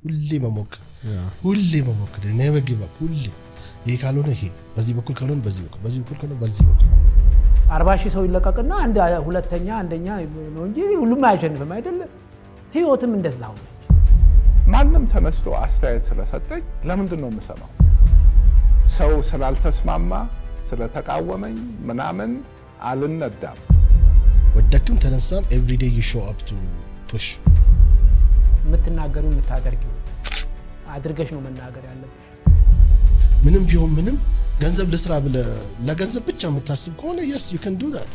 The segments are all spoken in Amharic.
ሁሌ መሞከር never give up ሁሌ ይሄ ካልሆነ ይሄ በዚህ በኩል ካልሆነ በዚህ በኩል ካልሆነ በዚህ በኩል 40,000 ሰው ይለቀቅና አንድ ሁለተኛ አንደኛ ነው እንጂ ሁሉም አያሸንፍም አይደለ ህይወትም እንደዛው ነው ማንም ተነስቶ አስተያየት ስለሰጠኝ ለምንድን ነው የምሰማው ሰው ስላልተስማማ ስለተቃወመኝ ምናምን አልነዳም ወደክም ተነሳም every day you show up to push የምትናገሪው የምታደርጊው አድርገሽ ነው መናገር ያለብሽ ምንም ቢሆን ምንም ገንዘብ ለስራ ብለ ለገንዘብ ብቻ የምታስብ ከሆነ yes you can do that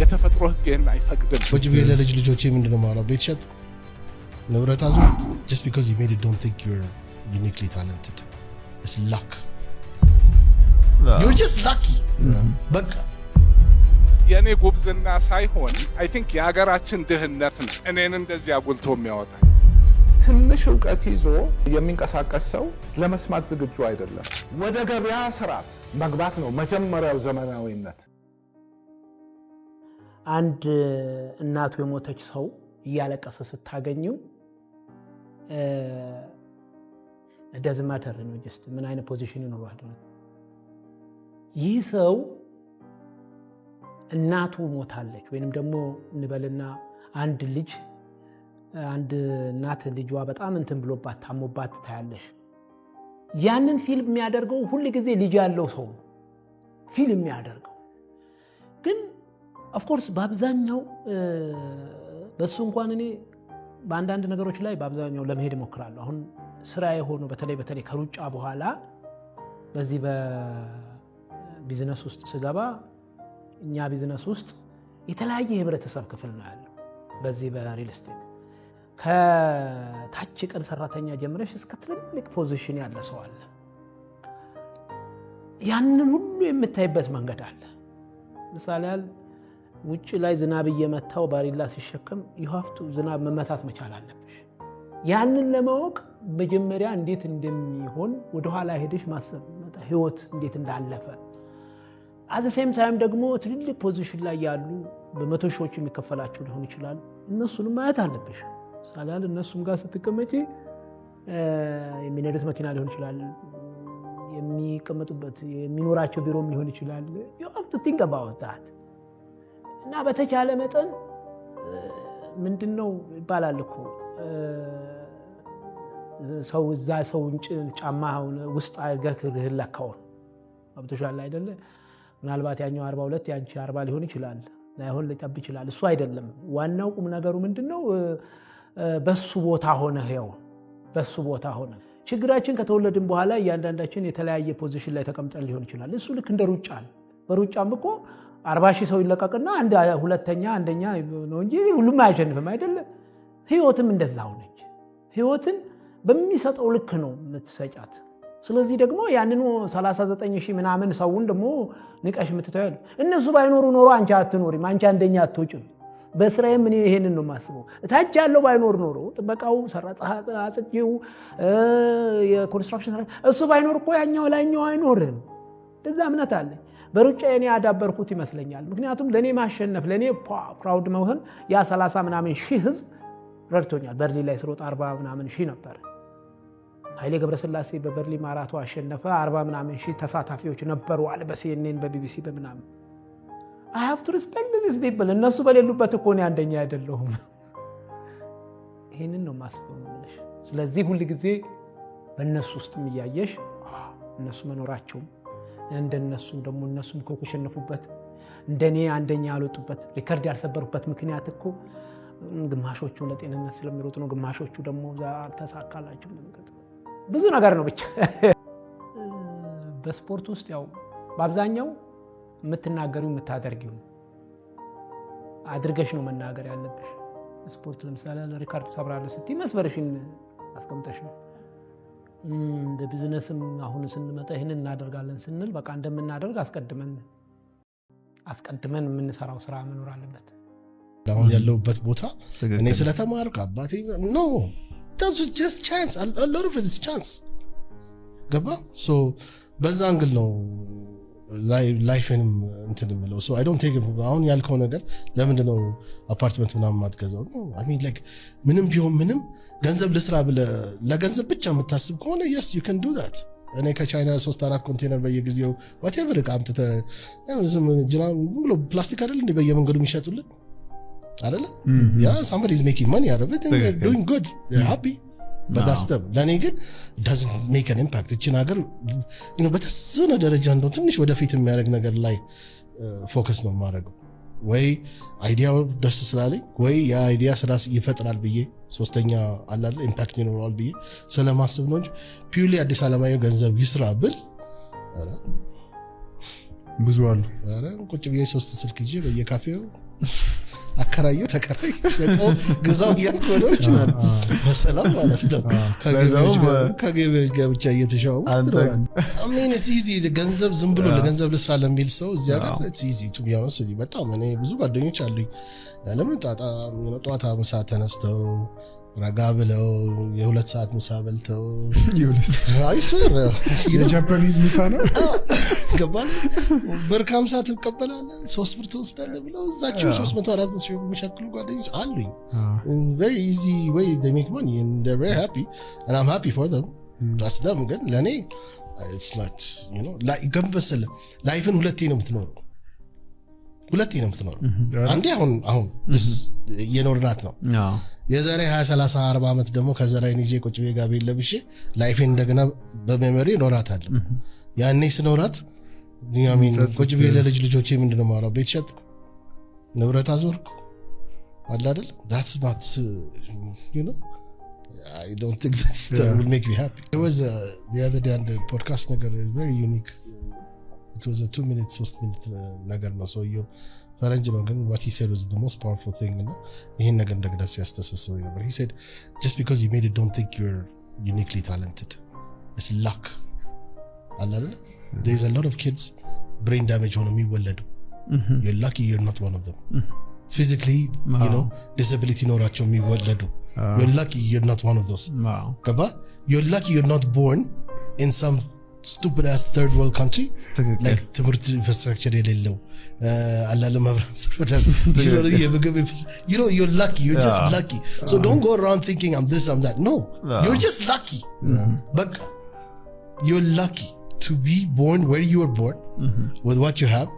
የተፈጥሮ ህግን አይፈቅድም ወጅብ የለልጅ ልጆቼ ምንድነው ማራው ቤት ሸጥ ንብረታዙ just because you made it don't think you're uniquely talented it's luck you're just lucky በቃ የኔ ጉብዝና ሳይሆን I think የሀገራችን ድህነት ነው እኔን እንደዚህ አጉልቶ የሚያወጣ ትንሽ ዕውቀት ይዞ የሚንቀሳቀስ ሰው ለመስማት ዝግጁ አይደለም ወደ ገበያ ስርዓት መግባት ነው መጀመሪያው ዘመናዊነት አንድ እናቱ የሞተች ሰው እያለቀሰ ስታገኘው doesn't matter ነው just ምን አይነት ፖዚሽን ይኖራል ይህ ሰው እናቱ ሞታለች ወይንም ደግሞ እንበልና አንድ ልጅ አንድ እናት ልጇ በጣም እንትን ብሎባት ታሞባት ታያለሽ ያንን ፊልም የሚያደርገው ሁሉ ጊዜ ልጅ ያለው ሰው ፊልም የሚያደርገው ግን of course በአብዛኛው በሱ እንኳን እኔ በአንዳንድ ነገሮች ላይ በአብዛኛው ለመሄድ ሞክራለሁ አሁን ስራ የሆኑ በተለይ ከሩጫ በኋላ በዚህ በቢዝነስ ውስጥ ስገባ እኛ ቢዝነስ ውስጥ የተለያየ ህብረተሰብ ክፍል ነው ያለው በዚህ በሪል ስቴት ከታች ቀን ሰራተኛ ጀምረሽ እስከ ትልልቅ ፖዚሽን ያለ ሰው አለ ያንን ሁሉ የምታይበት መንገድ አለ ምሳሌ ውጭ ላይ ዝናብ እየመታው ባሪላ ሲሸከም you have to ዝናብ መመታት መቻል አለብሽ ያንን ለማወቅ መጀመሪያ እንዴት እንደሚሆን ወደ ኋላ ሄደሽ ማሰብ ህይወት እንዴት እንዳለፈ at the same time ደግሞ ትልልቅ ፖዚሽን ላይ ያሉ በመቶ ሺዎች የሚከፈላቸው ሊሆን ይችላል እነሱንም ማየት አለብሽ ሳላል እነሱም ጋር ስትቀመጪ የሚነዱት መኪና ሊሆን ይችላል የሚቀመጡበት የሚኖራቸው ቢሮም ሊሆን ይችላል you have to think about that እና በተቻለ መጠን ምንድነው ይባላል እኮ ሰው እዛ ሰው ጫማ ውስጥ አገርህ ለካው አብቶሻል አይደለ ምናልባት ያኛው 42 ያንቺ 40 ሊሆን ይችላል ላይሆን ሊጠብ ይችላል እሱ አይደለም ዋናው ቁም ነገሩ ምንድነው በሱ ቦታ ሆነ ነው በሱ ቦታ ሆነ ችግራችን ከተወለድን በኋላ እያንዳንዳችን የተለያየ ፖዚሽን ላይ ተቀምጠን ሊሆን ይችላል እሱ ልክ እንደ ሩጫ ነው በሩጫም እኮ 40,000 ሰው ይለቀቅና አንድ ሁለተኛ አንደኛ ነው እንጂ ሁሉም አያሸንፍም አይደለ ህይወትም እንደዛው ነች ህይወትን በሚሰጠው ልክ ነው የምትሰጫት ስለዚህ ደግሞ ያንኑ 39,000 ምናምን ሰውን ደግሞ ንቀሽ የምትተያዩ እነሱ ባይኖሩ ኖሮ አንቺ አትኖሪም አንቺ አንደኛ አትወጪም በስራዬ ምን ይሄንን ነው ማስበው ታች ያለው ባይኖር ኖሮ ጥበቃው አጽጪው የኮንስትራክሽን እሱ ባይኖር እኮ ያኛው ላይኛው አይኖርም እንደዛ እምነት አለ በሩጫ እኔ አዳበርኩት ይመስለኛል ምክንያቱም ለኔ ማሸነፍ ለኔ ፕራውድ መሆን ያ 30 ምናምን ሺህ ህዝብ ረድቶኛል በርሊን ላይ ስሮጥ 40 ምናምን ሺህ ነበር ኃይሌ ገብረስላሴ በበርሊን ማራቶ አሸነፈ 40 ምናምን ሺህ ተሳታፊዎች ነበሩ አለ በሲኤንኤን በቢቢሲ በምናምን I have to respect these people እነሱ በሌሉበት እኮ ነው አንደኛ አይደለሁም ይሄንን ነው ማስበውልሽ ስለዚህ ሁሉ ጊዜ በእነሱ ውስጥ የሚያየሽ እነሱ መኖራቸው እንደነሱ ደግሞ እነሱም ከተሸነፉበት እንደኔ አንደኛ ያሉበት ሪከርድ ያልሰበሩበት ምክንያት እኮ ግማሾቹ ለጤንነት ስለሚሮጡ ነው ግማሾቹ ደግሞ አልተሳካላቸው ብዙ ነገር ነው ብቻ በስፖርት ውስጥ ያው በአብዛኛው የምትናገሪው የምታደርጊው አድርገሽ ነው መናገር ያለብሽ ስፖርት ለምሳሌ ለሪካርድ ሰብራለ ስትይ መስበርሽን አስቀምጠሽ ነው በቢዝነስም አሁን ስንመጣ ይሄንን እናደርጋለን ስንል በቃ እንደምናደርግ አስቀድመን የምንሰራው ስራ መኖር አለበት አሁን ያለውበት ቦታ እኔ ስለተማርኩ አባቴ no that was just chance a lot of it is chance ገባ so በዛ አንግል ነው ላይፍንም እንትን የምለው so I don't take it አሁን ያልከው ነገር ለምንድን ነው አፓርትመንት ምናምን ማትገዛው ነው I mean like ምንም ቢሆን ምንም ገንዘብ ልስራ ብለህ ለገንዘብ ብቻ የምታስብ ከሆነ yes you can do that እኔ ከቻይና 3-4 ኮንቴነር በየጊዜው whatever እቃ አምጥተህ ዝም ብሎ ፕላስቲክ አይደል እንደ በየመንገዱ የሚሸጡልን አይደለ yeah somebody is making money out of it and they're doing good they're happy but that's them ለኔ ግን doesn't make an impact እቺን ሀገር በተወሰነ ደረጃ እንደው ትንሽ ወደፊት የሚያደርግ ነገር ላይ ፎከስ ነው ማድረገው ወይ አይዲያው ደስ ስላለኝ ወይ ያ አይዲያ ስራ ይፈጥራል ብዬ ሶስተኛ አላለ ኢምፓክት ይኖረዋል ብዬ ስለማስብ ነው እንጂ ፒውሊ አዲስ አለማየሁ ገንዘብ ይስራ ብል አረ ብዙ አሉ አረ ቁጭ ብዬ 3 ስልክ ይዤ በየካፌው አከራየው ተከራይ ወጣው ግዛው ያልኩ ነው ይችላል በሰላም ማለት ነው ከገበያዎች ጋር ብቻ እየተሻው I mean it's easy ገንዘብ ዝም ብሎ ለገንዘብ ለስራ ለሚል ሰው እዚያ ጋር it's easy to be honest በጣም እኔ ብዙ ጓደኞች አሉኝ ለምን ጧታ ምሳ ተነስተው ረጋ ብለው የ2 ሰዓት ምሳ በልተው አይሱር የጃፓኒዝ ምሳ ነው ገባል በርካም ሰዓት ተቀበላለህ 3 ብር ተወስዳለህ ብለው እዛችሁ 300-400 የሚሸክሉ ጓደኞች አሉኝ very easy way they make money and they're very happy and I'm happy for them that's them ግን ለኔ it's like like ገንበሰለ ላይፍን ሁለቴ ነው የምትኖረው አንዴ አሁን የኖርናት ነው የዛሬ 20-30-40 አመት ደግሞ ከዘራይ ንጄ ቁጭ ቤ ጋር ለብሼ ላይፌን እንደገና በሜሞሪ ኖራታለሁ ያኔ ስኖራት ያሚን ቁጭ ቤ ለልጅ ልጆቼ ምንድነው ማውራው ቤት ሸጥኩ ንብረት አዞርኩ አለ አይደል that's not I don't think that will make me happy there was the other day on the podcast ነገር very unique it was a 2 minute 3 minute ነገር ነው so you ፈረንጅ ነው ግን what he said was the most powerful thing ይሄን ነገር እንደገና ሲያስተሳስበው ነበር he said just because you made it don't think you're uniquely talented it's luck አላለ there's a lot of kids brain damage ሆነው የሚወለዱ you're lucky you're not one of them physically disability ኖራቸው የሚወለዱ you're lucky you're not one of those ገባ you're lucky you're not born in some stupid ass third world country like ትምህርት infrastructure የሌለው አላለ መብራት ሰርፈዳል you're lucky you're just lucky so don't go around thinking I'm this I'm that no you're just lucky but you're lucky to be born where you were born with what you have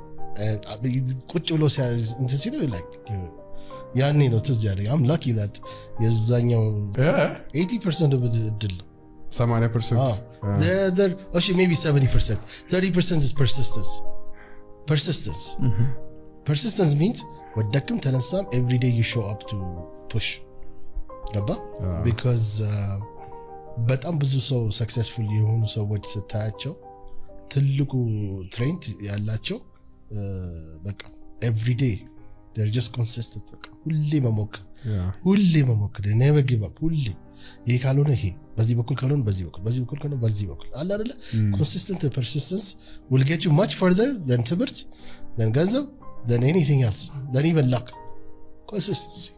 ቁጭ ብሎ ሲያዝ እንትን ሲሉ like ያኔ ነው ትዝ ያለኝ I'm lucky that የዛኛው 80% of it እድል 80% actually maybe 70% 30% is persistence means ወደክም ተነሳም every day you show up to push ገባ because በጣም ብዙ ሰው successful የሆኑ ሰዎች ስታያቸው ትልቁ ትሬንድ ያላቸው በቃ every day they're just consistent በቃ ሁሌ መሞከር never give up ሁሌ ይሄ ካልሆነ ይሄ በዚህ በኩል ካልሆነ በዚህ በኩል ካልሆነ በዚህ በኩል አለ አይደለ consistent persistence will get you much further than ትምህርት than ገንዘብ than anything else than even luck consistency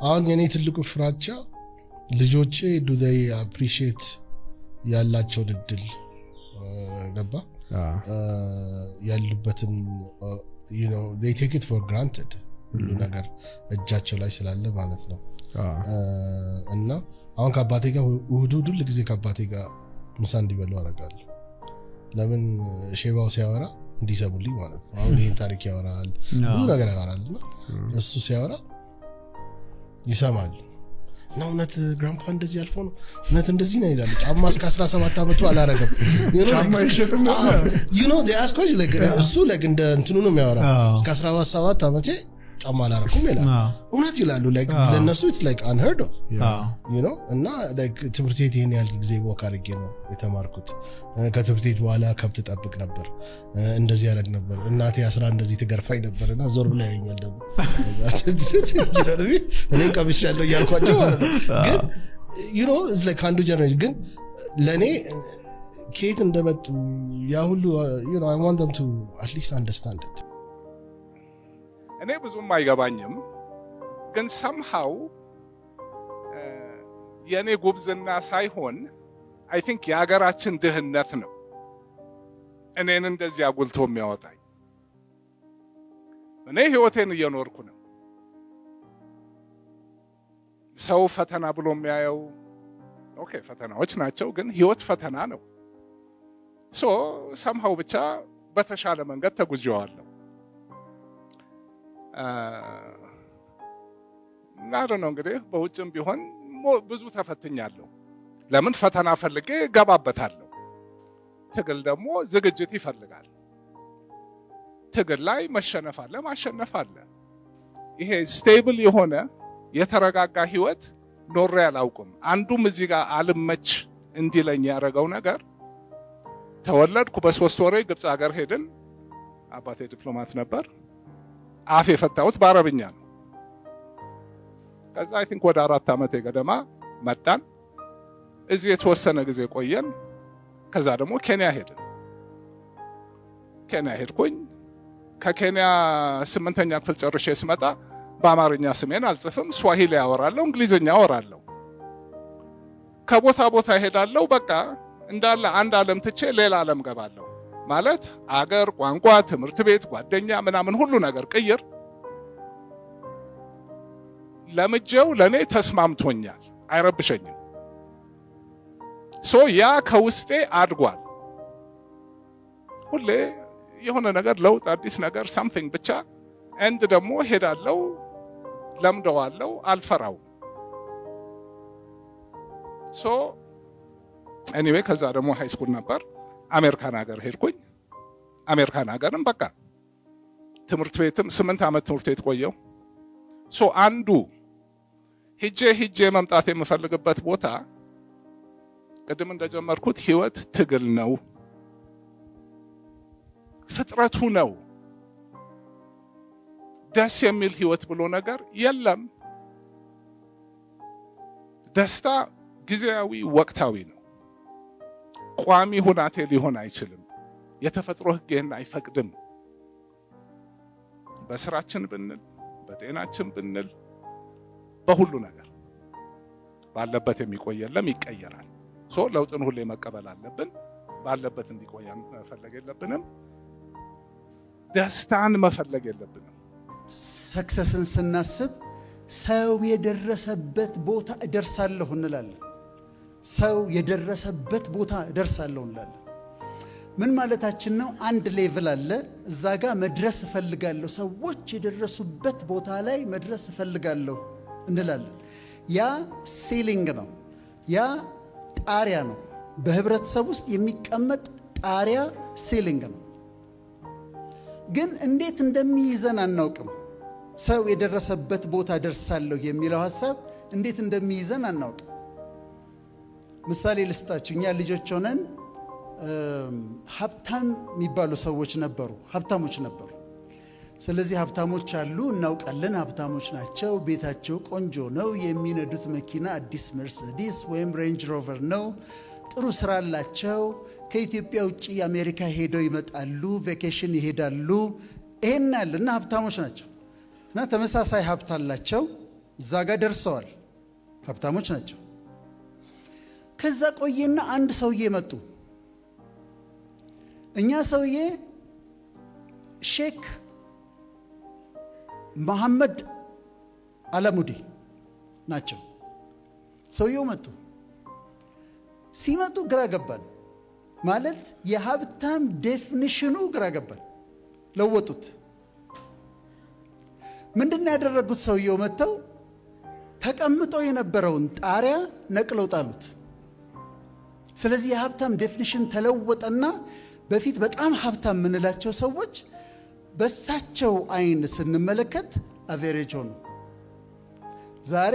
አሁን የኔ ትልቁ ፍራቻ ልጆቼ do they appreciate ያላቸውን እድል ገባ ያሉበትን they take it for granted ሁሉ ነገር እጃቸው ላይ ስላለ ማለት ነው እና አሁን ከአባቴ ጋር ሁሉ ጊዜ ከአባቴ ጋር ምሳ እንዲበሉ አደርጋለሁ ለምን ሼባው ሲያወራ እንዲሰሙልኝ ማለት ነው አሁን ይሄን ታሪክ ያወራል ብዙ ነገር ያወራልና እሱ ሲያወራ ይሰማል ነው እውነት ግራምፓ እንደዚህ አልፎ ነው እውነት እንደዚህ ነው ይላል ጫማ እስከ 17 አመቱ አላረገም ጫማ ይሸጥም ነው they ask question like እሱ like እንደ እንትኑ ነው የሚያወራ እስከ 17 አመቴ ጫማ አላረኩም ይላል እውነት ይላሉ like ለነሱ it's like unheard of እና like ትምህርት ቤት ይሄን ያህል ጊዜ ወክ አድርጌ ነው የተማርኩት ከትምህርት ቤት በኋላ ከብት ጠብቅ ነበር እንደዚህ ያደርግ ነበር እናቴ 11 እንደዚህ ትገርፋኝ ነበርና ዞር ብላ ያየኛል ደግሞ እኔ ቀብሻለሁ እያልኳቸው ማለት ነው ግን it's like አንዱ ጀነሬሽን ግን ለኔ ከየት እንደመጡ ያ ሁሉ I want them to at least understand it እኔ ብዙም አይገባኝም ግን somehow የኔ ጉብዝና ሳይሆን I think የሀገራችን ድህነት ነው እኔን እንደዚህ አጉልቶ የሚያወጣኝ? እኔ ህይወቴን እየኖርኩ ነው። ሰው ፈተና ብሎ የሚያየው ኦኬ ፈተናዎች ናቸው፣ ግን ህይወት ፈተና ነው። ሰምሃው ብቻ በተሻለ መንገድ ተጉዤዋለሁ። ነው እንግዲህ በውጭም ቢሆን ብዙ ተፈትኛለሁ። ለምን ፈተና ፈልጌ ገባበታለሁ። ትግል ደግሞ ዝግጅት ይፈልጋል። ትግል ላይ መሸነፍ አለ፣ ማሸነፍ አለ። ይሄ ስቴብል የሆነ የተረጋጋ ህይወት ኖሬ አላውቅም። አንዱም እዚህ ጋር አልመች እንዲለኝ ያደረገው ነገር ተወለድኩ። በ3 ወሬ ግብፅ ሀገር ሄድን። አባቴ ዲፕሎማት ነበር። አፍ የፈታሁት በአረብኛ ነው። ከዛ አይ ቲንክ ወደ 4 ዓመት ገደማ መጣን። እዚህ የተወሰነ ጊዜ ቆየን። ከዛ ደግሞ ኬንያ ሄድን። ኬንያ ሄድኩኝ። ከኬንያ 8ኛ ክፍል ጨርሼ ስመጣ በአማርኛ ስሜን አልጽፍም፣ ስዋሂሊ አወራለሁ፣ እንግሊዝኛ አወራለሁ። ከቦታ ቦታ ሄዳለሁ። በቃ እንዳለ አንድ ዓለም ትቼ ሌላ ዓለም ገባለሁ። ማለት አገር፣ ቋንቋ፣ ትምህርት ቤት፣ ጓደኛ ምናምን ሁሉ ነገር ቅይር ለምጄው ለኔ ተስማምቶኛል፣ አይረብሸኝም። ያ ከውስጤ አድጓል። ሁሌ የሆነ ነገር ለውጥ፣ አዲስ ነገር something ብቻ እንድ ደግሞ ሄዳለው፣ ለምደዋለው፣ አልፈራው። anyway ከዛ ደግሞ ሃይ ስኩል ነበር። አሜሪካን ሀገር ሄድኩኝ። አሜሪካን ሀገርም በቃ ትምህርት ቤትም 8 ዓመት ትምህርት ቤት ቆየው። አንዱ ሄጄ መምጣት የምፈልግበት ቦታ ቅድም እንደጀመርኩት ህይወት ትግል ነው፣ ፍጥረቱ ነው። ደስ የሚል ህይወት ብሎ ነገር የለም። ደስታ ጊዜያዊ ወቅታዊ ነው። ቋሚ ሁናቴ ሊሆን አይችልም። የተፈጥሮ ህግ ይህን አይፈቅድም። በስራችን ብንል፣ በጤናችን ብንል፣ በሁሉ ነገር ባለበት የሚቆይ የለም፣ ይቀየራል። ለውጥን ሁሌ መቀበል አለብን። ባለበት እንዲቆይ መፈለግ የለብንም። ደስታን መፈለግ የለብንም። ሰክሰስን ስናስብ ሰው የደረሰበት ቦታ እደርሳለሁ እንላለን። ሰው የደረሰበት ቦታ እደርሳለሁ እንላለን። ምን ማለታችን ነው? አንድ ሌቭል አለ፣ እዛ ጋር መድረስ እፈልጋለሁ፣ ሰዎች የደረሱበት ቦታ ላይ መድረስ እፈልጋለሁ እንላለን። ያ ሲሊንግ ነው፣ ያ ጣሪያ ነው። በህብረተሰብ ውስጥ የሚቀመጥ ጣሪያ ሲሊንግ ነው። ግን እንዴት እንደሚይዘን አናውቅም። ሰው የደረሰበት ቦታ ደርሳለሁ የሚለው ሐሳብ እንዴት እንደሚይዘን አናውቅም። ምሳሌ ልስጣችሁ። እኛ ልጆች ሆነን ሀብታም የሚባሉ ሰዎች ነበሩ፣ ሀብታሞች ነበሩ። ስለዚህ ሀብታሞች አሉ፣ እናውቃለን፣ ሀብታሞች ናቸው፣ ቤታቸው ቆንጆ ነው፣ የሚነዱት መኪና አዲስ መርሴዲስ ወይም ሬንጅ ሮቨር ነው፣ ጥሩ ስራ አላቸው፣ ከኢትዮጵያ ውጭ አሜሪካ ሄደው ይመጣሉ፣ ቬኬሽን ይሄዳሉ። ይሄን ያለ እና ሀብታሞች ናቸው እና ተመሳሳይ ሀብት አላቸው፣ እዛ ጋር ደርሰዋል፣ ሀብታሞች ናቸው። ከዛ ቆየና አንድ ሰውዬ መጡ። እኛ ሰውዬ ሼክ መሐመድ አላሙዲ ናቸው። ሰውየው መጡ። ሲመጡ ግራ ገባን። ማለት የሀብታም ዴፊኒሽኑ ግራ ገባን። ለወጡት። ምንድን ያደረጉት? ሰውየው መጥተው ተቀምጦ የነበረውን ጣሪያ ነቅለው ጣሉት። ስለዚህ የሀብታም ዴፊኒሽን ተለወጠና በፊት በጣም ሀብታም የምንላቸው ሰዎች በሳቸው አይን ስንመለከት አቬሬጅ ሆኑ። ዛሬ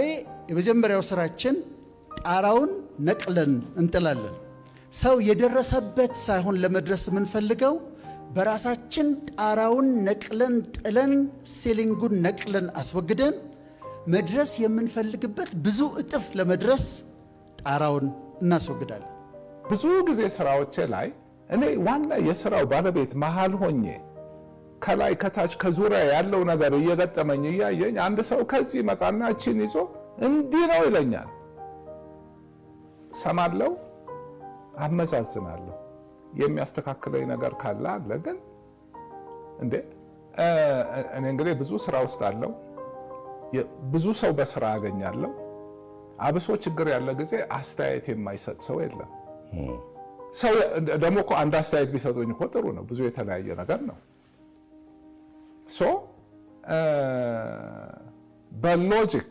የመጀመሪያው ስራችን ጣራውን ነቅለን እንጥላለን። ሰው የደረሰበት ሳይሆን ለመድረስ የምንፈልገው በራሳችን ጣራውን ነቅለን ጥለን ሲሊንጉን ነቅለን አስወግደን መድረስ የምንፈልግበት ብዙ እጥፍ ለመድረስ ጣራውን እናስወግዳለን። ብዙ ጊዜ ስራዎቼ ላይ እኔ ዋና የስራው ባለቤት መሃል ሆኜ ከላይ ከታች ከዙሪያ ያለው ነገር እየገጠመኝ እያየኝ አንድ ሰው ከዚህ መጣና እቺን ይዞ እንዲህ ነው ይለኛል። ሰማለው፣ አመዛዝናለሁ። የሚያስተካክለኝ ነገር ካለ አለ። ግን እንዴ እኔ እንግዲህ ብዙ ስራ ውስጥ አለው፣ ብዙ ሰው በስራ ያገኛለሁ። አብሶ ችግር ያለ ጊዜ አስተያየት የማይሰጥ ሰው የለም። ሰው ደግሞ እኮ አንድ አስተያየት ቢሰጡኝ እኮ ጥሩ ነው፣ ብዙ የተለያየ ነገር ነው። ሶ በሎጂክ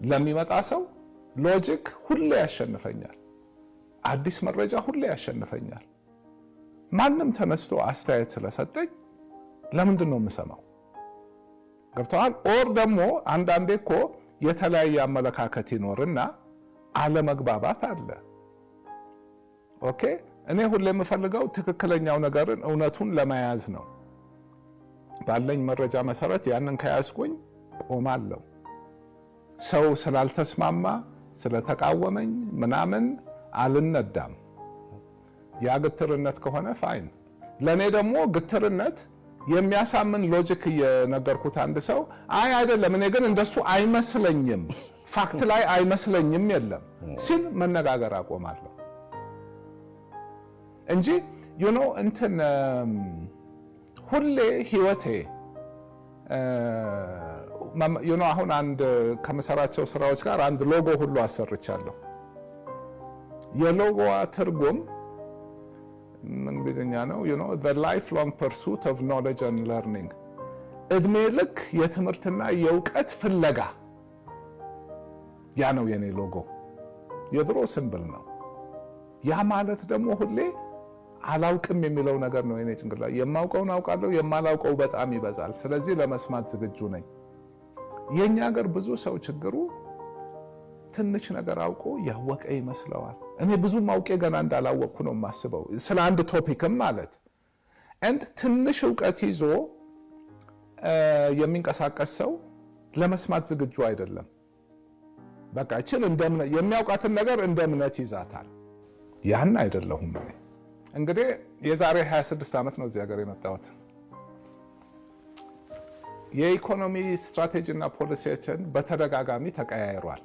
ለሚመጣ ሰው ሎጂክ ሁሌ ያሸንፈኛል፣ አዲስ መረጃ ሁሌ ያሸንፈኛል። ማንም ተነስቶ አስተያየት ስለሰጠኝ ለምንድን ነው የምሰማው? ገብቶሃል? ኦር ደግሞ አንዳንዴ እኮ የተለያየ አመለካከት ይኖርና አለመግባባት አለ። ኦኬ እኔ ሁሌ የምፈልገው ትክክለኛው ነገርን እውነቱን ለመያዝ ነው። ባለኝ መረጃ መሰረት ያንን ከያዝኩኝ ቆማለሁ። ሰው ስላልተስማማ ስለተቃወመኝ ምናምን አልነዳም። ያ ግትርነት ከሆነ ፋይን። ለኔ ደግሞ ግትርነት የሚያሳምን ሎጂክ እየነገርኩት አንድ ሰው አይ አይደለም እኔ ግን እንደሱ አይመስለኝም፣ ፋክት ላይ አይመስለኝም የለም ሲል መነጋገር አቆማለሁ እንጂ እንትን ሁሌ ህይወቴ አሁን አንድ ከመሰራቸው ስራዎች ጋር አንድ ሎጎ ሁሉ አሰርቻለሁ። የሎጎዋ ትርጉም እንግሊዝኛ ነው። the lifelong pursuit of knowledge and learning እድሜ ልክ የትምህርትና የእውቀት ፍለጋ። ያ ነው የኔ ሎጎ። የድሮ ሲምቦል ነው። ያ ማለት ደግሞ ሁሌ አላውቅም የሚለው ነገር ነው የኔ ጭንቅላት። የማውቀውን አውቃለሁ፣ የማላውቀው በጣም ይበዛል። ስለዚህ ለመስማት ዝግጁ ነኝ። የኛ ሀገር ብዙ ሰው ችግሩ ትንሽ ነገር አውቆ ያወቀ ይመስለዋል። እኔ ብዙ ማውቄ ገና እንዳላወቅኩ ነው የማስበው ስለ አንድ ቶፒክም ማለት and ትንሽ ዕውቀት ይዞ የሚንቀሳቀስ ሰው ለመስማት ዝግጁ አይደለም። በቃ እቺን እንደምነት የሚያውቃትን ነገር እንደምነት ይዛታል። ያን አይደለሁም እኔ። እንግዲህ የዛሬ 26 ዓመት ነው እዚህ ሀገር የመጣሁት። የኢኮኖሚ ስትራቴጂ እና ፖሊሲዎችን በተደጋጋሚ ተቀያይሯል።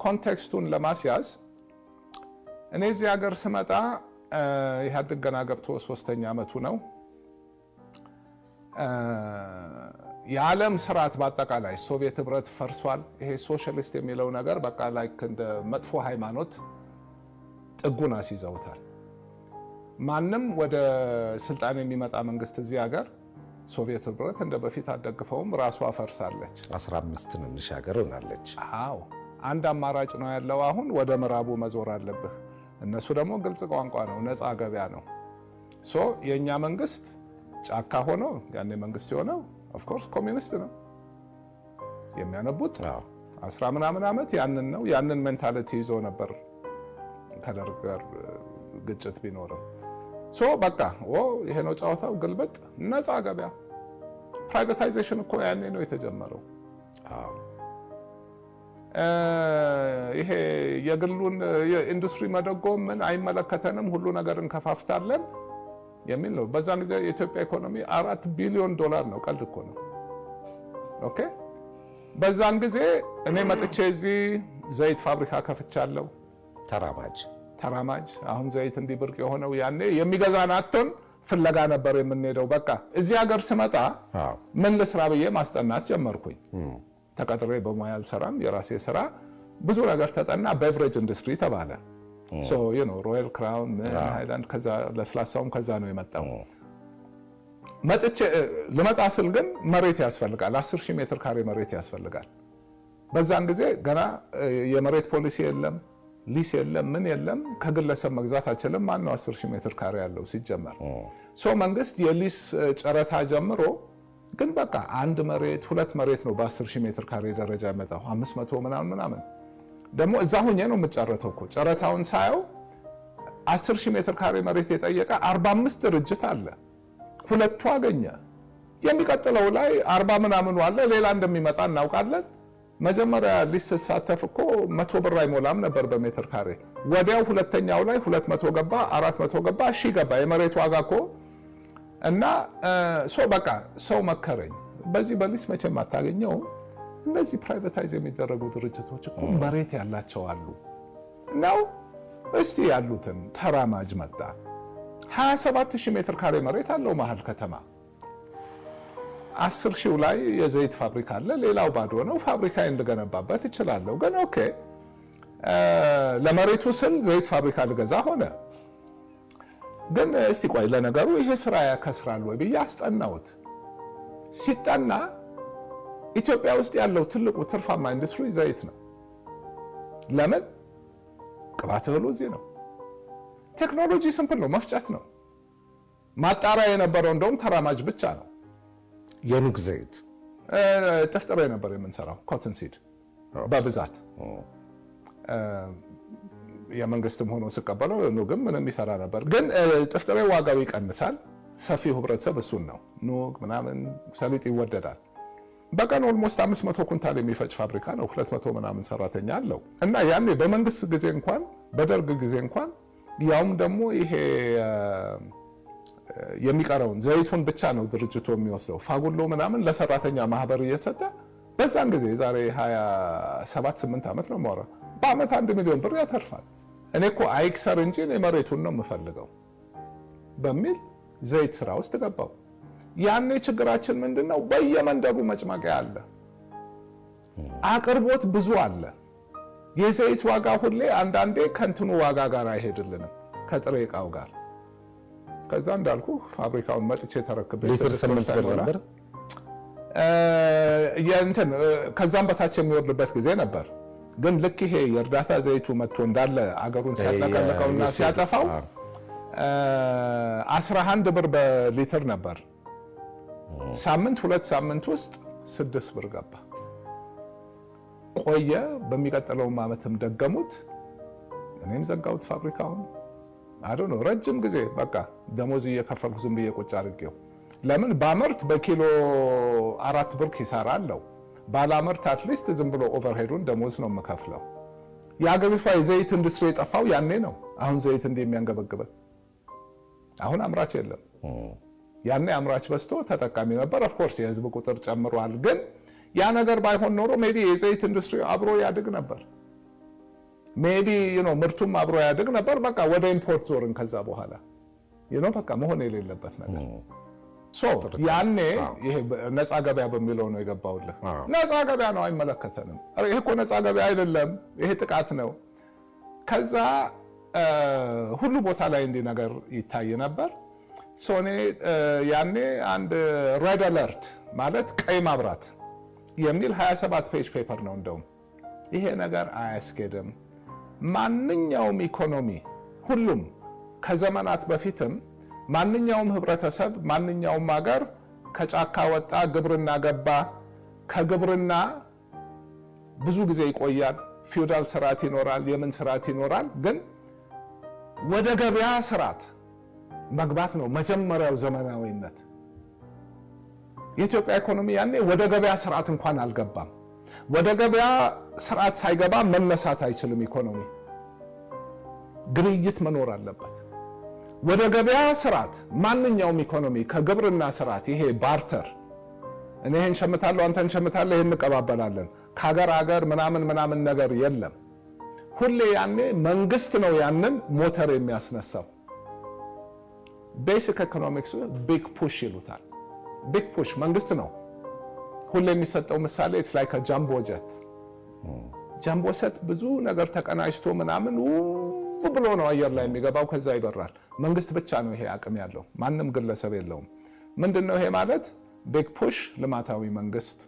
ኮንቴክስቱን ለማስያዝ እኔ እዚህ ሀገር ስመጣ ኢህአዴግ ገና ገብቶ 3ኛ ዓመቱ ነው። የዓለም ስርዓት በአጠቃላይ ሶቪየት ህብረት ፈርሷል። ይሄ ሶሻሊስት የሚለው ነገር በቃ ላይክ እንደ መጥፎ ሃይማኖት ጥጉን አስይዘውታል። ማንም ወደ ስልጣን የሚመጣ መንግስት እዚህ ሀገር ሶቪየት ህብረት እንደ በፊት አደግፈውም ራሷ ፈርሳለች። 15 ትንሽ ሀገር ሆናለች። አዎ አንድ አማራጭ ነው ያለው። አሁን ወደ ምዕራቡ መዞር አለብህ። እነሱ ደግሞ ግልጽ ቋንቋ ነው፣ ነፃ ገበያ ነው። የኛ መንግስት ጫካ ሆኖ ያኔ መንግስት የሆነው ኦፍ ኮርስ ኮሚኒስት ነው። የሚያነቡት 10 ምናምን ዓመት ያንን ነው። ያንን ሜንታሊቲ ይዞ ነበር ከደርግ ጋር ግጭት ቢኖርም በቃ ይሄ ነው ጫወታው። ግልብጥ ነፃ ገበያ። ፕራይቬታይዜሽን እኮ ያኔ ነው የተጀመረው። ይሄ የግሉን የኢንዱስትሪ መደጎም ምን አይመለከተንም፣ ሁሉ ነገር እንከፋፍታለን የሚል ነው። በዛን ጊዜ የኢትዮጵያ ኢኮኖሚ $4 ቢሊዮን ነው። ቀልድ እኮ ነው። ኦኬ በዛን ጊዜ እኔ መጥቼ እዚህ ዘይት ፋብሪካ ከፍቻለሁ። ተራማጅ አሁን ዘይት እንዲህ ብርቅ የሆነው ያኔ የሚገዛን አጥተን ፍለጋ ነበር የምንሄደው። በቃ እዚህ ሀገር ስመጣ ምን ልስራ ብዬ ማስጠናት ጀመርኩኝ። ተቀጥሬ በሙያ አልሰራም፣ የራሴ ስራ። ብዙ ነገር ተጠና። ቤቨሬጅ ኢንዱስትሪ ተባለ። ሮያል ክራውን ሃይላንድ፣ ከዛ ለስላሳውም ከዛ ነው የመጣው። መጥቼ ልመጣ ስል ግን መሬት ያስፈልጋል። 10,000 ሜትር ካሬ መሬት ያስፈልጋል። በዛን ጊዜ ገና የመሬት ፖሊሲ የለም፣ ሊስ የለም፣ ምን የለም። ከግለሰብ መግዛት አይችልም። ማነው 10,000 ሜትር ካሬ ያለው ሲጀመር? መንግስት የሊስ ጨረታ ጀምሮ ግን በቃ አንድ መሬት 2 መሬት ነው በ10,000 ሜትር ካሬ ደረጃ የመጣው 500 ምናምን። ደግሞ እዛ ሆኜ ነው የምጨረተው እኮ። ጨረታውን ሳየው 10,000 ሜትር ካሬ መሬት የጠየቀ 45 ድርጅት አለ። 2ቱ አገኘ። የሚቀጥለው ላይ 40 ምናምኑ አለ። ሌላ እንደሚመጣ እናውቃለን። መጀመሪያ ሊስ ተሳተፍ እኮ 100 ብር አይሞላም ነበር በሜትር ካሬ። ወዲያው ሁለተኛው ላይ 200 ገባ፣ 400 ገባ፣ 1000 ገባ የመሬት ዋጋ እኮ። እና በቃ ሰው መከረኝ። በዚህ በሊስ መቼም አታገኘውም። እነዚህ ፕራይቬታይዝ የሚደረጉ ድርጅቶች እኮ መሬት ያላቸው አሉ ነው እስቲ ያሉትን ተራማጅ መጣ። 27000 ሜትር ካሬ መሬት አለው መሀል ከተማ። 10,000 ላይ የዘይት ፋብሪካ አለ፣ ሌላው ባዶ ነው። ፋብሪካዬን ልገነባበት እችላለሁ። ግን ኦኬ ለመሬቱ ስል ዘይት ፋብሪካ ልገዛ ሆነ። ግን እስቲ ቆይ ለነገሩ ይሄ ስራ ያከስራል ወይ ብዬ አስጠናሁት። ሲጠና ኢትዮጵያ ውስጥ ያለው ትልቁ ትርፋማ ኢንዱስትሪ ዘይት ነው። ለምን? ቅባት እህሉ እዚህ ነው። ቴክኖሎጂ ሲምፕል ነው፣ መፍጨት ነው። ማጣሪያ የነበረው እንደውም ተራማጅ ብቻ ነው። የኑግ ዘይት ጥፍጥሬ ነበር የምንሰራው፣ ኮተን ሲድ በብዛት የመንግስትም ሆኖ ስቀበለው ኑግም ምንም ይሰራ ነበር። ግን ጥፍጥሬ ዋጋው ይቀንሳል። ሰፊው ህብረተሰብ እሱን ነው። ኑግ ምናምን ሰሊጥ ይወደዳል። በቀን ኦልሞስት 500 ኩንታል የሚፈጭ ፋብሪካ ነው። 200 ምናምን ሰራተኛ አለው። እና ያኔ በመንግስት ጊዜ እንኳን በደርግ ጊዜ እንኳን ያውም ደግሞ ይሄ የሚቀረውን ዘይቱን ብቻ ነው ድርጅቱ የሚወስደው። ፋጉሎ ምናምን ለሰራተኛ ማህበር እየሰጠ በዛን ጊዜ ዛሬ 27-8 ዓመት ነው የማወራው፣ በአመት 1 ሚሊዮን ብር ያተርፋል። እኔ እኮ አይክሰር እንጂ እኔ መሬቱን ነው የምፈልገው በሚል ዘይት ስራ ውስጥ ገባው። ያኔ ችግራችን ምንድነው? በየመንደሩ መጭመቂያ አለ፣ አቅርቦት ብዙ አለ። የዘይት ዋጋ ሁሌ አንዳንዴ ከእንትኑ ዋጋ ጋር አይሄድልንም፣ ከጥሬ እቃው ጋር። ከዛ እንዳልኩ ፋብሪካውን መጥቼ ተረክቤ ሊትር 8 ብር ነበር። የእንትን ከዛም በታች የሚወርድበት ጊዜ ነበር። ግን ልክ ይሄ የእርዳታ ዘይቱ መጥቶ እንዳለ አገሩን ሲያጠቃልቀውና ሲያጠፋው 11 ብር በሊትር ነበር። ሳምንት 2 ሳምንት ውስጥ 6 ብር ገባ። ቆየ። በሚቀጥለው ዓመትም ደገሙት። እኔም ዘጋሁት ፋብሪካውን። አዶኖ ረጅም ጊዜ በቃ ደሞዝ እየከፈልኩ ዝም ብዬ ቁጭ አድርጌው። ለምን ባመርት በኪሎ 4 ብር ኪሳራ አለው። ባላመርት አትሊስት ዝም ብሎ ኦቨርሄዱን ደሞዝ ነው የምከፍለው። የአገሪቷ የዘይት ኢንዱስትሪ የጠፋው ያኔ ነው። አሁን ዘይት እንደሚያንገበግበን አሁን አምራች የለም። ያኔ አምራች በዝቶ ተጠቃሚ ነበር። ኦፍ ኮርስ የህዝብ ቁጥር ጨምሯል። ግን ያ ነገር ባይሆን ኖሮ ሜቢ የዘይት ኢንዱስትሪ አብሮ ያድግ ነበር። ሜቢ ምርቱም አብሮ ያድግ ነበር። በቃ ወደ ኢምፖርት ዞርን። ከዛ በኋላ በቃ መሆን የሌለበት ነገር ያኔ ይሄ ነፃ ገበያ በሚለው ነው የገባውልህ። ነፃ ገበያ ነው አይመለከተንም። ይሄ እኮ ነፃ ገበያ አይደለም፣ ይሄ ጥቃት ነው። ከዛ ሁሉ ቦታ ላይ እንዲህ ነገር ይታይ ነበር። ሶኔ ያኔ አንድ ሬድ አለርት ማለት ቀይ ማብራት የሚል 27 ፔጅ ፔፐር ነው። እንደውም ይሄ ነገር አያስኬድም። ማንኛውም ኢኮኖሚ ሁሉም ከዘመናት በፊትም ማንኛውም ህብረተሰብ ማንኛውም ሀገር ከጫካ ወጣ፣ ግብርና ገባ። ከግብርና ብዙ ጊዜ ይቆያል። ፊውዳል ስርዓት ይኖራል፣ የምን ስርዓት ይኖራል። ግን ወደ ገበያ ስርዓት መግባት ነው መጀመሪያው ዘመናዊነት። የኢትዮጵያ ኢኮኖሚ ያኔ ወደ ገበያ ስርዓት እንኳን አልገባም። ወደ ገበያ ስርዓት ሳይገባ መነሳት አይችልም። ኢኮኖሚ ግብይት መኖር አለበት። ወደ ገበያ ስርዓት ማንኛውም ኢኮኖሚ ከግብርና ስርዓት ይሄ ባርተር፣ እኔ ይሄን ሸምታለሁ አንተ እንሸምታለህ፣ ይሄን እንቀባበላለን፣ ከሀገር ሀገር ምናምን ነገር የለም። ሁሌ ያኔ መንግስት ነው ያንን ሞተር የሚያስነሳው። ቤሲክ ኢኮኖሚክስ ቢግ ፑሽ ይሉታል። ቢግ ፑሽ መንግስት ነው። ሁሌ የሚሰጠው ምሳሌ ኢትስ ላይክ አ ጃምቦ ጀት። ጃምቦ ጀት ብዙ ነገር ተቀናጅቶ ምናምን ብሎ ነው አየር ላይ የሚገባው፣ ከዛ ይበራል። መንግስት ብቻ ነው ይሄ አቅም ያለው፣ ማንም ግለሰብ የለውም። ምንድነው ይሄ ማለት? ቢግ ፑሽ ልማታዊ መንግስት፣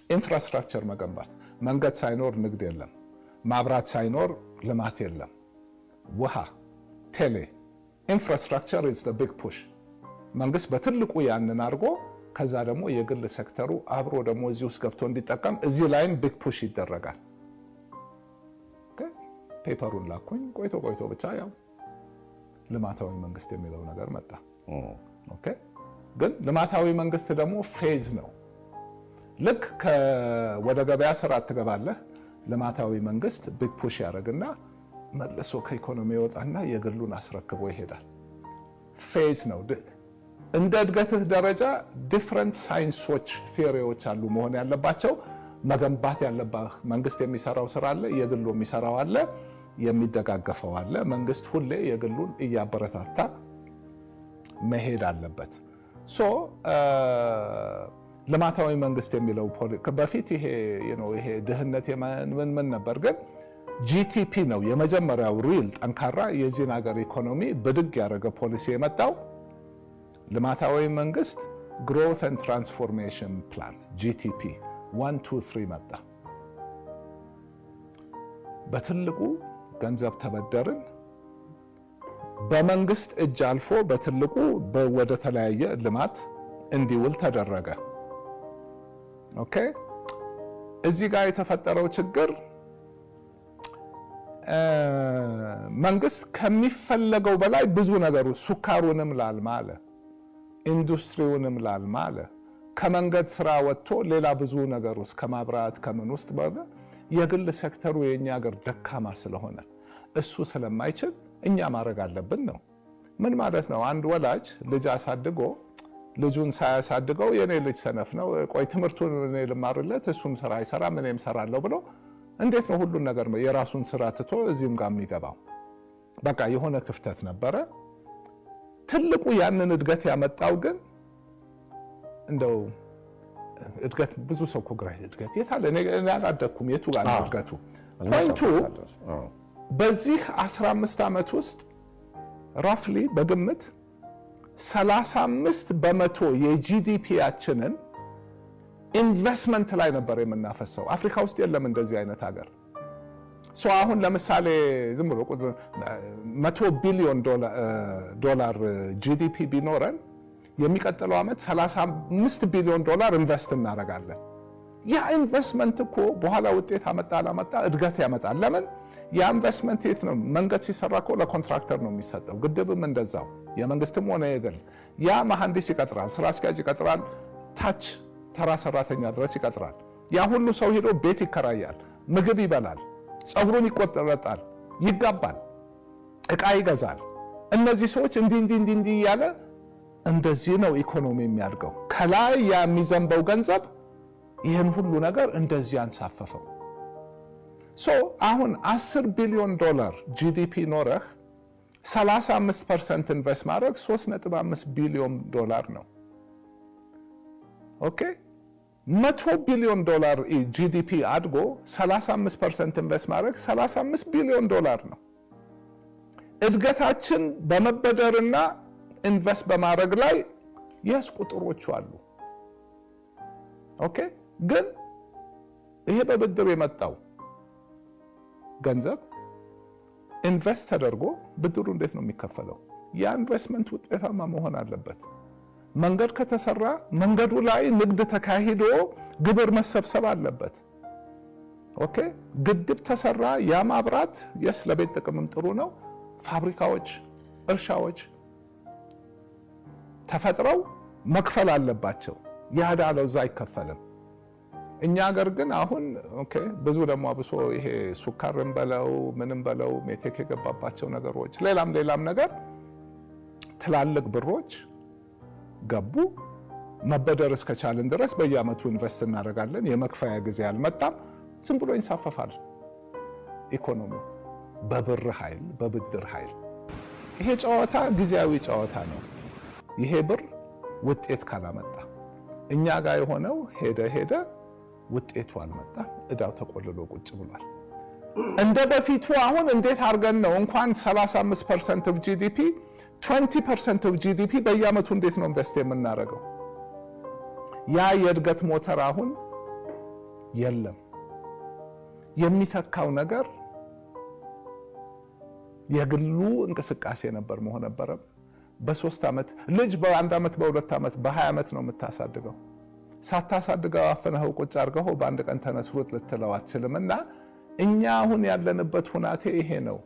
ኢንፍራስትራክቸር መገንባት። መንገድ ሳይኖር ንግድ የለም፣ ማብራት ሳይኖር ልማት የለም። ውሃ፣ ቴሌ፣ ኢንፍራስትራክቸር ኢዝ ዘ ቢግ ፑሽ። መንግስት በትልቁ ያንን አድርጎ ከዛ ደግሞ የግል ሴክተሩ አብሮ ደግሞ እዚህ ውስጥ ገብቶ እንዲጠቀም እዚህ ላይም ቢግ ፑሽ ይደረጋል። ፔፐሩን ላኩኝ። ቆይቶ ብቻ ያው ልማታዊ መንግስት የሚለው ነገር መጣ። ኦኬ። ግን ልማታዊ መንግስት ደግሞ ፌዝ ነው። ልክ ወደ ገበያ ስርዓት ትገባለህ፣ ልማታዊ መንግስት ቢግ ፑሽ ያደርግና መልሶ ከኢኮኖሚ ይወጣና የግሉን አስረክቦ ይሄዳል። ፌዝ ነው። እንደ እድገትህ ደረጃ ዲፍረንት ሳይንሶች፣ ቲዮሪዎች አሉ መሆን ያለባቸው። መገንባት ያለባህ መንግስት የሚሰራው ስራ አለ፣ የግሉ የሚሰራው አለ። የሚደጋገፈው አለ። መንግስት ሁሌ የግሉን እያበረታታ መሄድ አለበት። ልማታዊ መንግስት የሚለው በፊት ይሄ ድህነት ምን ነበር? ግን ጂቲፒ ነው የመጀመሪያው ሪል ጠንካራ የዚህን ሀገር ኢኮኖሚ ብድግ ያደረገ ፖሊሲ የመጣው። ልማታዊ መንግስት ግሮት ኤንድ ትራንስፎርሜሽን ፕላን ጂቲፒ 1 2 3 መጣ። በትልቁ ገንዘብ ተበደርን፣ በመንግስት እጅ አልፎ በትልቁ ወደ ተለያየ ልማት እንዲውል ተደረገ። ኦኬ። እዚህ ጋር የተፈጠረው ችግር መንግስት ከሚፈለገው በላይ ብዙ ነገሩ ሱካሩንም ላልማ አለ፣ ኢንዱስትሪውንም ላልማ አለ። ከመንገድ ስራ ወጥቶ ሌላ ብዙ ነገር ውስጥ ከማብራት ከምን ውስጥ የግል ሴክተሩ የኛ ሀገር ደካማ ስለሆነ እሱ ስለማይችል እኛ ማድረግ አለብን ነው። ምን ማለት ነው? አንድ ወላጅ ልጅ አሳድጎ ልጁን ሳያሳድገው የኔ ልጅ ሰነፍ ነው፣ ቆይ ትምህርቱን እኔ ልማርለት፣ እሱም ስራ አይሰራም እኔም ሰራለሁ ብሎ እንዴት ነው ሁሉን ነገር የራሱን ስራ ትቶ እዚህም ጋር የሚገባው? በቃ የሆነ ክፍተት ነበረ። ትልቁ ያንን እድገት ያመጣው ግን እንደው እድገት ብዙ ሰው ኮግራ እድገት የታለ? እኔ አላደኩም። የቱ ጋር ነው እድገቱ? ፖይንቱ በዚህ 15 ዓመት ውስጥ ራፍሊ በግምት 35% የጂዲፒያችንን ኢንቨስትመንት ላይ ነበር የምናፈሰው። አፍሪካ ውስጥ የለም እንደዚህ አይነት ሀገር። አሁን ለምሳሌ ዝም ብሎ 100 ቢሊዮን ዶላር ጂዲፒ ቢኖረን የሚቀጥለው ዓመት 35 ቢሊዮን ዶላር ኢንቨስት እናደርጋለን። ያ ኢንቨስትመንት እኮ በኋላ ውጤት አመጣ አላመጣ እድገት ያመጣል። ለምን? ያ ኢንቨስትመንት የት ነው? መንገድ ሲሰራ እኮ ለኮንትራክተር ነው የሚሰጠው። ግድብም እንደዛው፣ የመንግስትም ሆነ የግል። ያ መሐንዲስ ይቀጥራል፣ ስራ አስኪያጅ ይቀጥራል፣ ታች ተራ ሰራተኛ ድረስ ይቀጥራል። ያ ሁሉ ሰው ሄዶ ቤት ይከራያል፣ ምግብ ይበላል፣ ፀጉሩን ይቆረጣል፣ ይጋባል፣ እቃ ይገዛል። እነዚህ ሰዎች እንዲህ እያለ እንደዚህ ነው ኢኮኖሚ የሚያድገው። ከላይ የሚዘንበው ገንዘብ ይህን ሁሉ ነገር እንደዚህ አንሳፈፈው። አሁን 10 ቢሊዮን ዶላር ጂዲፒ ኖረህ 35% ኢንቨስት ማድረግ 3.5 ቢሊዮን ዶላር ነው። ኦኬ 100 ቢሊዮን ዶላር ጂዲፒ አድጎ 35% ኢንቨስት ማድረግ 35 ቢሊዮን ዶላር ነው። እድገታችን በመበደርና ኢንቨስት በማድረግ ላይ የስ ቁጥሮቹ አሉ። ኦኬ ግን ይሄ በብድር የመጣው ገንዘብ ኢንቨስት ተደርጎ ብድሩ እንዴት ነው የሚከፈለው? ያ ኢንቨስትመንት ውጤታማ መሆን አለበት። መንገድ ከተሰራ መንገዱ ላይ ንግድ ተካሂዶ ግብር መሰብሰብ አለበት። ኦኬ ግድብ ተሰራ፣ ያ ማብራት የስ ለቤት ጥቅምም ጥሩ ነው። ፋብሪካዎች፣ እርሻዎች ተፈጥረው መክፈል አለባቸው። ያ ዕዳ ለዛ አይከፈልም። እኛ ሀገር ግን አሁን ኦኬ ብዙ ደግሞ አብሶ ይሄ ሱካርን በለው ምንም በለው ሜቴክ የገባባቸው ነገሮች ሌላም ነገር ትላልቅ ብሮች ገቡ። መበደር እስከቻልን ድረስ በየአመቱ ኢንቨስት እናደርጋለን። የመክፈያ ጊዜ አልመጣም። ዝም ብሎ ይንሳፈፋል ኢኮኖሚው በብር ኃይል በብድር ኃይል። ይሄ ጨዋታ ጊዜያዊ ጨዋታ ነው። ይሄ ብር ውጤት ካላመጣ እኛ ጋር የሆነው ሄደ ውጤቱ አልመጣም። እዳው ተቆልሎ ቁጭ ብሏል። እንደ በፊቱ አሁን እንዴት አድርገን ነው እንኳን 35% ኦፍ ጂዲፒ 20% ኦፍ ጂዲፒ በየአመቱ እንዴት ነው ኢንቨስት የምናደርገው? ያ የእድገት ሞተር አሁን የለም። የሚተካው ነገር የግሉ እንቅስቃሴ ነበር መሆን ነበረም። በ3 ዓመት ልጅ በ1 ዓመት በ2 ዓመት በ20 ዓመት ነው የምታሳድገው። ሳታሳድገው አፍነኸው ቁጭ አድርገው በአንድ ቀን ተነስሩት ልትለው አትችልምና እኛ አሁን ያለንበት ሁናቴ ይሄ ነው።